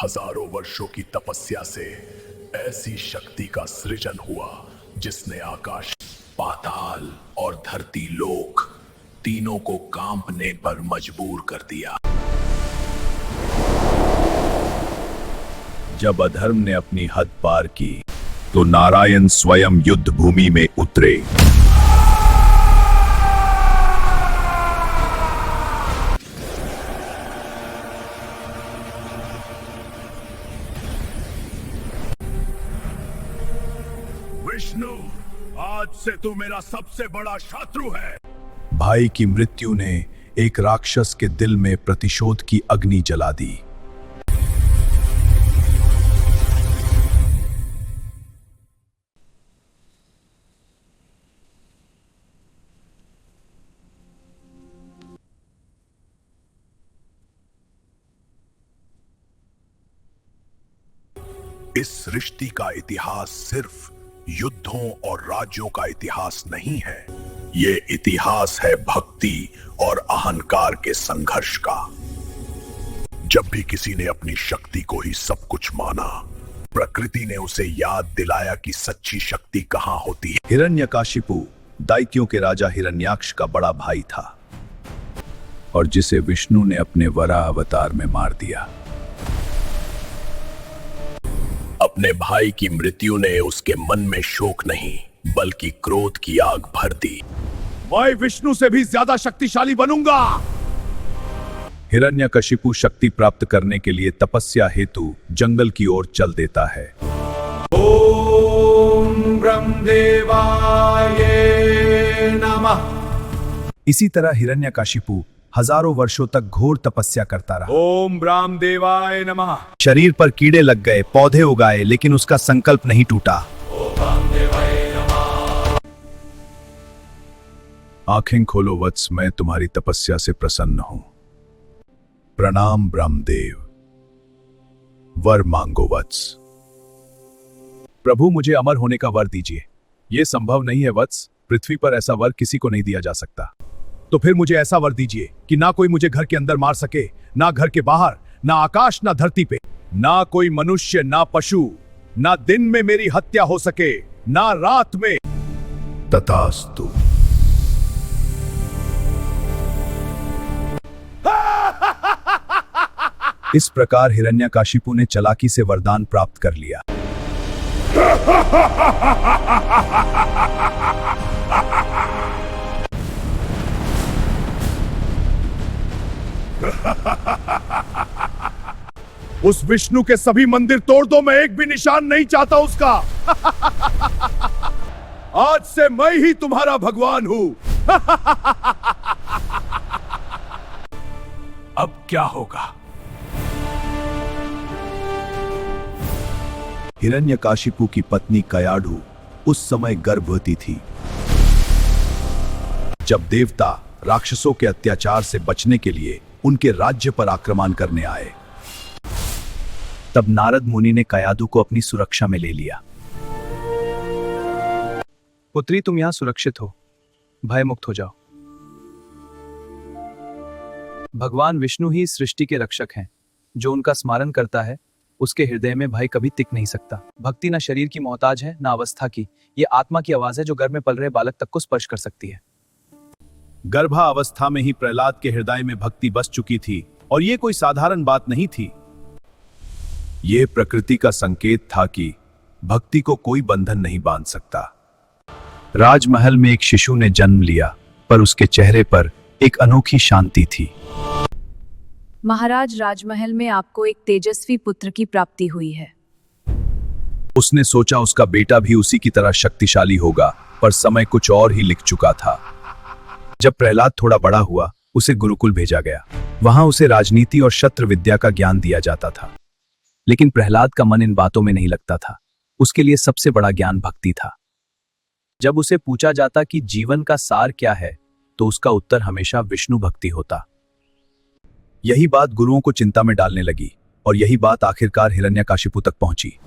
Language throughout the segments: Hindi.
हजारों वर्षों की तपस्या से ऐसी शक्ति का सृजन हुआ जिसने आकाश, पाताल और धरती लोक तीनों को कांपने पर मजबूर कर दिया। जब अधर्म ने अपनी हद पार की तो नारायण स्वयं युद्ध भूमि में उतरे। विष्णु, आज से तू मेरा सबसे बड़ा शत्रु है। भाई की मृत्यु ने एक राक्षस के दिल में प्रतिशोध की अग्नि जला दी। इस सृष्टि का इतिहास सिर्फ युद्धों और राज्यों का इतिहास नहीं है, ये इतिहास है भक्ति और अहंकार के संघर्ष का। जब भी किसी ने अपनी शक्ति को ही सब कुछ माना, प्रकृति ने उसे याद दिलाया कि सच्ची शक्ति कहां होती है। हिरण्यकाशिपु दैत्यों के राजा हिरण्याक्ष का बड़ा भाई था और जिसे विष्णु ने अपने वराह अवतार में मार दिया। अपने भाई की मृत्यु ने उसके मन में शोक नहीं बल्कि क्रोध की आग भर दी। मैं विष्णु से भी ज्यादा शक्तिशाली बनूंगा। हिरण्यकशिपु शक्ति प्राप्त करने के लिए तपस्या हेतु जंगल की ओर चल देता है। ओम ब्रह्मदेवाय नमः। इसी तरह हिरण्यकशिपु हजारों वर्षों तक घोर तपस्या करता रहा। ओम ब्रह्मदेवाय नमः। शरीर पर कीड़े लग गए, पौधे उगाए, लेकिन उसका संकल्प नहीं टूटा। आंखें खोलो वत्स, मैं तुम्हारी तपस्या से प्रसन्न हूं। प्रणाम ब्रह्मदेव। वर मांगो वत्स। प्रभु, मुझे अमर होने का वर दीजिए। यह संभव नहीं है वत्स, पृथ्वी पर ऐसा वर किसी को नहीं दिया जा सकता। तो फिर मुझे ऐसा वर दीजिए कि ना कोई मुझे घर के अंदर मार सके, ना घर के बाहर, ना आकाश, ना धरती पे, ना कोई मनुष्य, ना पशु, ना दिन में मेरी हत्या हो सके, ना रात में। तथास्तु। इस प्रकार हिरण्यकाशिपु ने चालाकी से वरदान प्राप्त कर लिया। उस विष्णु के सभी मंदिर तोड़ दो, मैं एक भी निशान नहीं चाहता उसका। आज से मैं ही तुम्हारा भगवान हूं। अब क्या होगा? हिरण्यकाशिपु की पत्नी कयाधु उस समय गर्भवती थी। जब देवता राक्षसों के अत्याचार से बचने के लिए उनके राज्य पर आक्रमण करने आए, तब नारद मुनि ने कयाधु को अपनी सुरक्षा में ले लिया। पुत्री, तुम यहां सुरक्षित हो, भय मुक्त हो जाओ। भगवान विष्णु ही सृष्टि के रक्षक हैं। जो उनका स्मरण करता है उसके हृदय में भय कभी टिक नहीं सकता। भक्ति ना शरीर की मोहताज है, ना अवस्था की। ये आत्मा की आवाज है जो गर्भ में पल रहे बालक तक को स्पर्श कर सकती है। गर्भावस्था में ही प्रहलाद के हृदय में भक्ति बस चुकी थी और यह कोई साधारण बात नहीं थी। यह प्रकृति का संकेत था कि भक्ति को कोई बंधन नहीं बांध सकता। राजमहल में एक शिशु ने जन्म लिया, पर उसके चेहरे पर एक अनोखी शांति थी। महाराज, राजमहल में आपको एक तेजस्वी पुत्र की प्राप्ति हुई है। उसने सोचा उसका बेटा भी उसी की तरह शक्तिशाली होगा, पर समय कुछ और ही लिख चुका था। जब प्रहलाद थोड़ा बड़ा हुआ, उसे गुरुकुल भेजा गया। वहां उसे राजनीति और शस्त्र विद्या का ज्ञान दिया जाता था। लेकिन प्रहलाद का मन इन बातों में नहीं लगता था। उसके लिए सबसे बड़ा ज्ञान भक्ति था। जब उसे पूछा जाता कि जीवन का सार क्या है, तो उसका उत्तर हमेशा विष्णु भक्ति होता। यही बात गुरुओं को चिंता में डालने लगी और यही बात आखिरकार हिरण्यकाशिपु तक पहुंची।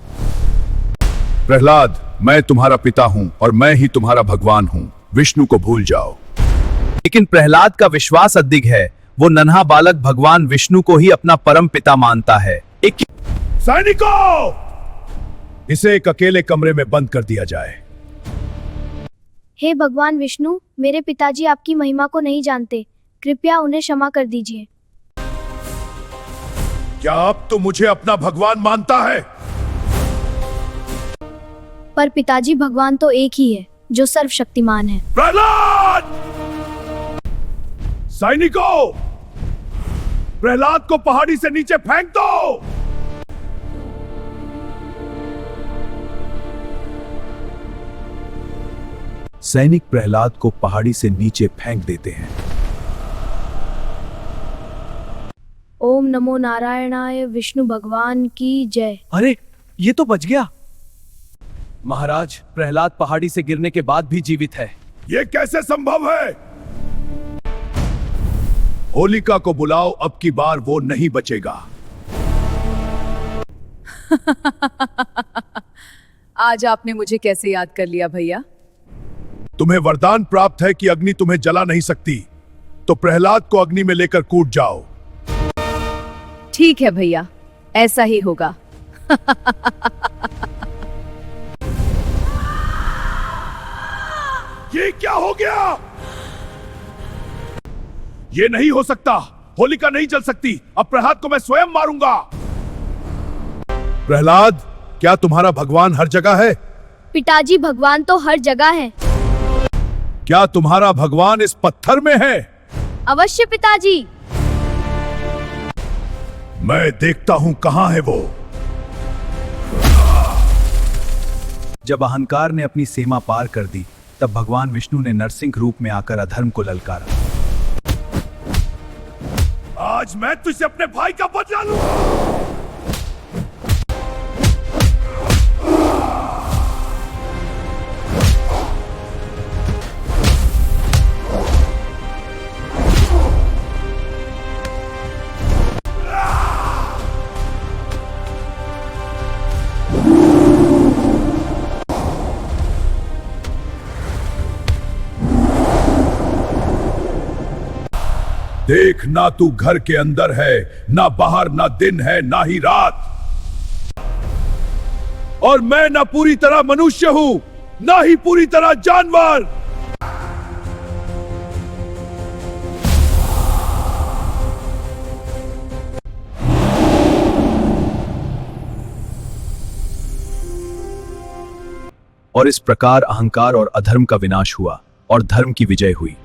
प्रहलाद, मैं तुम्हारा पिता हूं और मैं ही तुम्हारा भगवान हूं। विष्णु को भूल जाओ। लेकिन प्रहलाद का विश्वास अडिग है। वो नन्हा बालक भगवान विष्णु को ही अपना परम पिता मानता है। सैनिकों, इसे एक अकेले कमरे में बंद कर दिया जाए। हे भगवान विष्णु, मेरे पिताजी आपकी महिमा को नहीं जानते, कृपया उन्हें क्षमा कर दीजिए। क्या अब तो मुझे अपना भगवान मानता है? पर पिताजी, भगवान तो एक ही है जो सर्वशक्तिमान है। प्रहलाद! सैनिकों, प्रहलाद को पहाड़ी से नीचे फेंक दो। सैनिक प्रहलाद को पहाड़ी से नीचे फेंक देते हैं। ओम नमो नारायणाय, विष्णु भगवान की जय। अरे, ये तो बच गया। महाराज, प्रहलाद पहाड़ी से गिरने के बाद भी जीवित है। ये कैसे संभव है? होलिका को बुलाओ, अब की बार वो नहीं बचेगा। आज आपने मुझे कैसे याद कर लिया भैया? तुम्हें वरदान प्राप्त है कि अग्नि तुम्हें जला नहीं सकती, तो प्रहलाद को अग्नि में लेकर कूद जाओ। ठीक है भैया, ऐसा ही होगा। ये क्या हो गया? ये नहीं हो सकता। होलिका नहीं जल सकती। अब प्रहलाद को मैं स्वयं मारूंगा। प्रहलाद, क्या तुम्हारा भगवान हर जगह है? पिताजी, भगवान तो हर जगह है। क्या तुम्हारा भगवान इस पत्थर में है? अवश्य पिताजी। मैं देखता हूं कहां है वो। जब अहंकार ने अपनी सीमा पार कर दी, तब भगवान विष्णु ने नरसिंह रूप में आकर अधर्म को ललकारा। आज मैं तुझसे अपने भाई का बदला लूंगा। देख, ना तू घर के अंदर है, ना बाहर, ना दिन है, ना ही रात। और मैं ना पूरी तरह मनुष्य हूं, ना ही पूरी तरह जानवर। और इस प्रकार अहंकार और अधर्म का विनाश हुआ और धर्म की विजय हुई।